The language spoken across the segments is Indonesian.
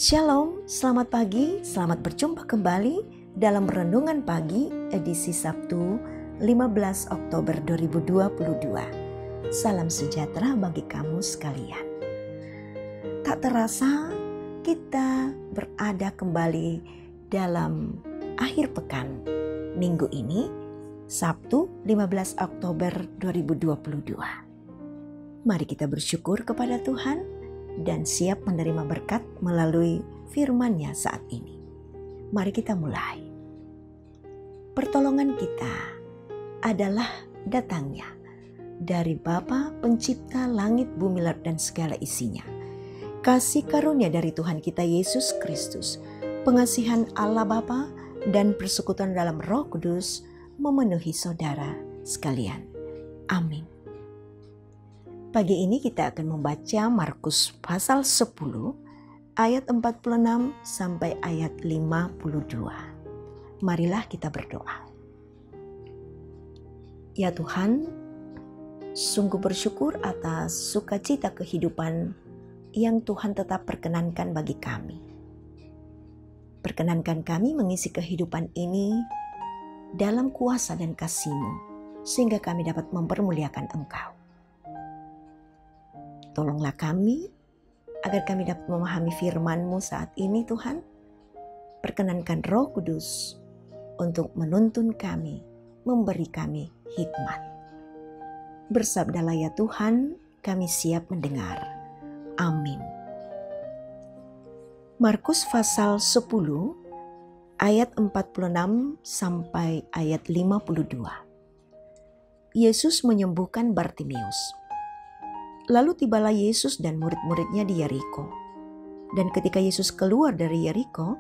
Shalom, selamat pagi, selamat berjumpa kembali dalam Renungan Pagi edisi Sabtu 15 Oktober 2022. Salam sejahtera bagi kamu sekalian. Tak terasa kita berada kembali dalam akhir pekan minggu ini, Sabtu 15 Oktober 2022. Mari kita bersyukur kepada Tuhan dan siap menerima berkat melalui firman-Nya saat ini. Mari kita mulai. Pertolongan kita adalah datangnya dari Bapa Pencipta langit, bumi, laut, dan segala isinya. Kasih karunia dari Tuhan kita Yesus Kristus, pengasihan Allah Bapa, dan persekutuan dalam Roh Kudus memenuhi saudara sekalian. Amin. Pagi ini kita akan membaca Markus pasal 10 ayat 46 sampai ayat 52. Marilah kita berdoa. Ya Tuhan, sungguh bersyukur atas sukacita kehidupan yang Tuhan tetap perkenankan bagi kami. Perkenankan kami mengisi kehidupan ini dalam kuasa dan kasih-Mu, sehingga kami dapat mempermuliakan Engkau. Tolonglah kami agar kami dapat memahami firman-Mu saat ini Tuhan. Perkenankan Roh Kudus untuk menuntun kami, memberi kami hikmat. Bersabdalah ya Tuhan, kami siap mendengar. Amin. Markus pasal 10 ayat 46 sampai ayat 52. Yesus menyembuhkan Bartimeus. Lalu tibalah Yesus dan murid-muridnya di Yeriko. Dan ketika Yesus keluar dari Yeriko,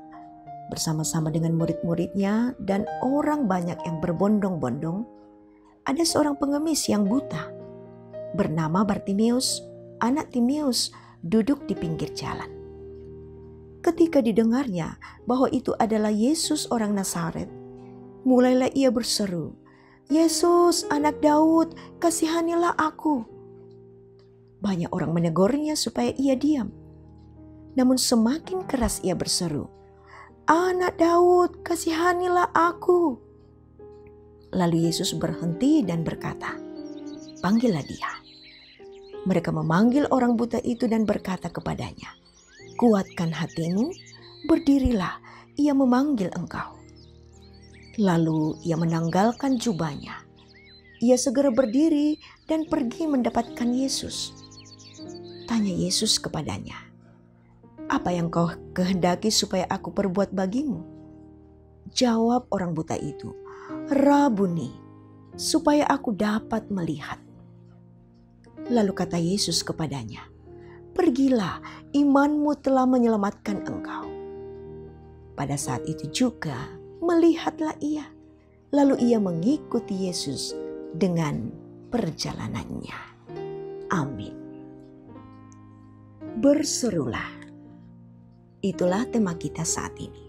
bersama-sama dengan murid-muridnya dan orang banyak yang berbondong-bondong, ada seorang pengemis yang buta, bernama Bartimeus, anak Timeus, duduk di pinggir jalan. Ketika didengarnya bahwa itu adalah Yesus orang Nazaret, mulailah ia berseru, "Yesus, anak Daud, kasihanilah aku." Banyak orang menegurnya supaya ia diam. Namun semakin keras ia berseru, "Anak Daud, kasihanilah aku." Lalu Yesus berhenti dan berkata, "Panggillah dia." Mereka memanggil orang buta itu dan berkata kepadanya, "Kuatkan hatimu, berdirilah, ia memanggil engkau." Lalu ia menanggalkan jubahnya. Ia segera berdiri dan pergi mendapatkan Yesus. Tanya Yesus kepadanya, "Apa yang kau kehendaki supaya aku perbuat bagimu?" Jawab orang buta itu, "Rabuni, supaya aku dapat melihat." Lalu kata Yesus kepadanya, "Pergilah, imanmu telah menyelamatkan engkau." Pada saat itu juga melihatlah ia, lalu ia mengikuti Yesus dengan perjalanannya. Amin. Berserulah. Itulah tema kita saat ini.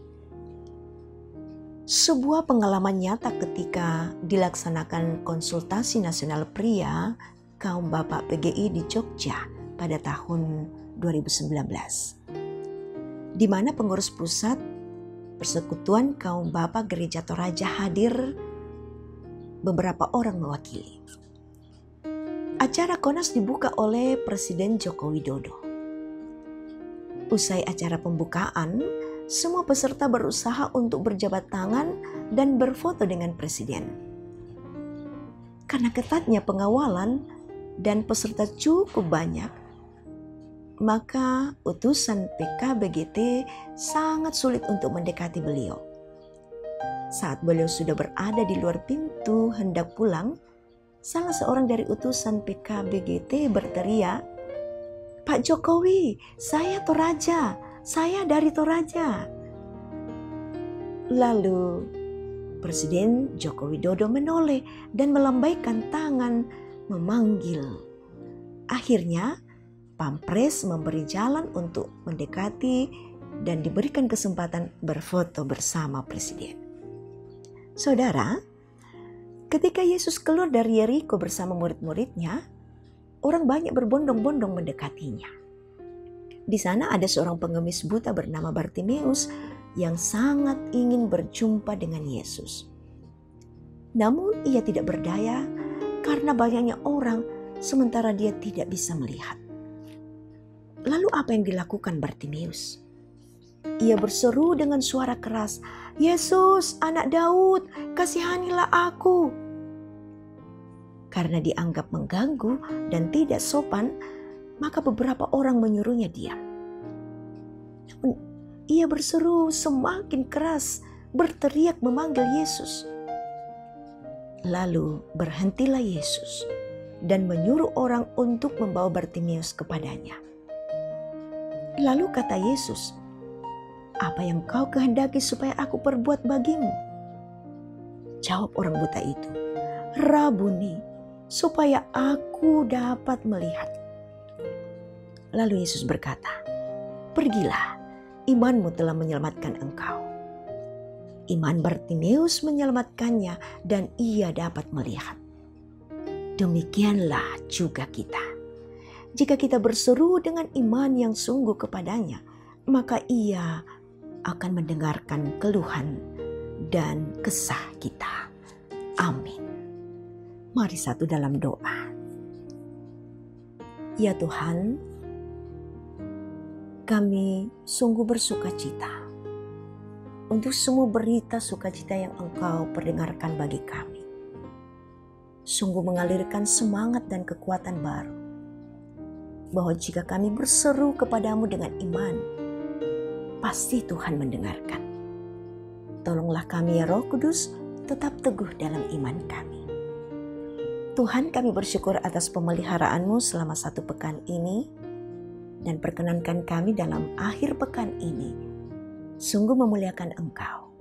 Sebuah pengalaman nyata ketika dilaksanakan konsultasi nasional pria kaum Bapak PGI di Jogja pada tahun 2019. Di mana pengurus pusat Persekutuan Kaum Bapak Gereja Toraja hadir beberapa orang mewakili. Acara KONAS dibuka oleh Presiden Joko Widodo. Usai acara pembukaan, semua peserta berusaha untuk berjabat tangan dan berfoto dengan Presiden. Karena ketatnya pengawalan dan peserta cukup banyak, maka utusan PKBGT sangat sulit untuk mendekati beliau. Saat beliau sudah berada di luar pintu hendak pulang, salah seorang dari utusan PKBGT berteriak, "Pak Jokowi, saya Toraja, saya dari Toraja." Lalu Presiden Joko Widodo menoleh dan melambaikan tangan memanggil. Akhirnya Pampres memberi jalan untuk mendekati dan diberikan kesempatan berfoto bersama Presiden. Saudara, ketika Yesus keluar dari Yeriko bersama murid-muridnya, orang banyak berbondong-bondong mendekatinya. Di sana ada seorang pengemis buta bernama Bartimeus yang sangat ingin berjumpa dengan Yesus. Namun ia tidak berdaya karena banyaknya orang sementara dia tidak bisa melihat. Lalu apa yang dilakukan Bartimeus? Ia berseru dengan suara keras, "Yesus, anak Daud, kasihanilah aku." Karena dianggap mengganggu dan tidak sopan, maka beberapa orang menyuruhnya diam. Namun ia berseru semakin keras, berteriak memanggil Yesus. Lalu berhentilah Yesus dan menyuruh orang untuk membawa Bartimeus kepadanya. Lalu kata Yesus, "Apa yang kau kehendaki supaya aku perbuat bagimu?" Jawab orang buta itu, "Rabuni, supaya aku dapat melihat." Lalu Yesus berkata, "Pergilah, imanmu telah menyelamatkan engkau." Iman Bartimeus menyelamatkannya dan ia dapat melihat. Demikianlah juga kita. Jika kita berseru dengan iman yang sungguh kepadanya, maka ia akan mendengarkan keluhan dan kesah kita. Amin. Mari satu dalam doa. Ya Tuhan, kami sungguh bersuka cita untuk semua berita sukacita yang Engkau perdengarkan bagi kami. Sungguh mengalirkan semangat dan kekuatan baru, bahwa jika kami berseru kepadamu dengan iman, pasti Tuhan mendengarkan. Tolonglah kami ya Roh Kudus, tetap teguh dalam iman kami. Tuhan, kami bersyukur atas pemeliharaanmu selama 1 pekan ini, dan perkenankan kami dalam akhir pekan ini sungguh memuliakan Engkau.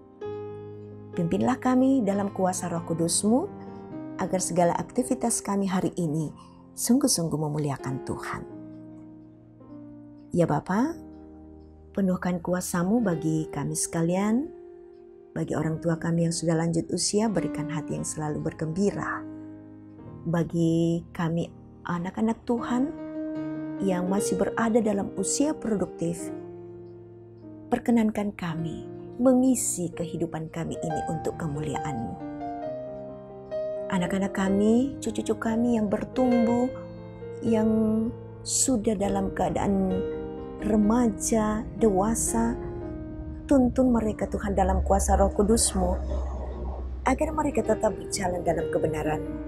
Pimpinlah kami dalam kuasa Roh Kudus-Mu, agar segala aktivitas kami hari ini sungguh-sungguh memuliakan Tuhan. Ya Bapa, penuhkan kuasa-Mu bagi kami sekalian, bagi orang tua kami yang sudah lanjut usia, berikan hati yang selalu bergembira. Bagi kami anak-anak Tuhan yang masih berada dalam usia produktif, perkenankan kami mengisi kehidupan kami ini untuk kemuliaan-Mu. Anak-anak kami, cucu-cucu kami yang bertumbuh, yang sudah dalam keadaan remaja, dewasa, tuntun mereka Tuhan dalam kuasa Roh Kudus-Mu, agar mereka tetap berjalan dalam kebenaran-Mu.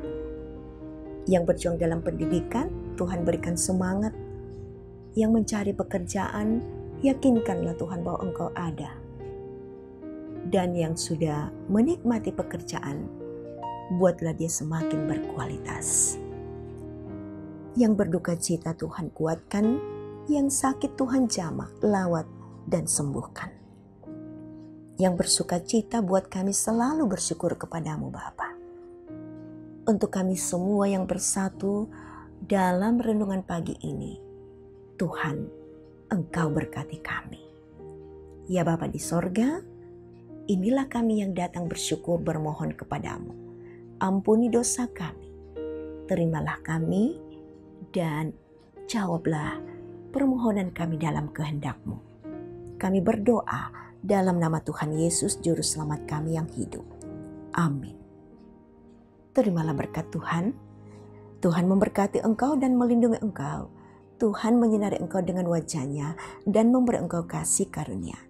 Yang berjuang dalam pendidikan, Tuhan berikan semangat. Yang mencari pekerjaan, yakinkanlah Tuhan bahwa Engkau ada. Dan yang sudah menikmati pekerjaan, buatlah dia semakin berkualitas. Yang berduka cita Tuhan kuatkan, yang sakit Tuhan jamah, lawat dan sembuhkan. Yang bersuka cita buat kami selalu bersyukur kepadamu Bapa. Untuk kami semua yang bersatu dalam renungan pagi ini, Tuhan, Engkau berkati kami. Ya Bapa di sorga, inilah kami yang datang bersyukur bermohon kepadamu. Ampuni dosa kami, terimalah kami, dan jawablah permohonan kami dalam kehendak-Mu. Kami berdoa dalam nama Tuhan Yesus, Juru Selamat kami yang hidup. Amin. Terimalah berkat Tuhan. Tuhan memberkati engkau dan melindungi engkau. Tuhan menyinari engkau dengan wajah-Nya dan memberi engkau kasih karunia.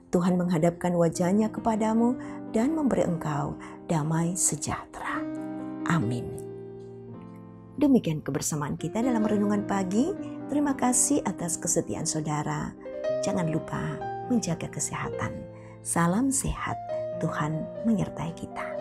Tuhan menghadapkan wajah-Nya kepadamu dan memberi engkau damai sejahtera. Amin. Demikian kebersamaan kita dalam renungan pagi. Terima kasih atas kesetiaan saudara. Jangan lupa menjaga kesehatan. Salam sehat. Tuhan menyertai kita.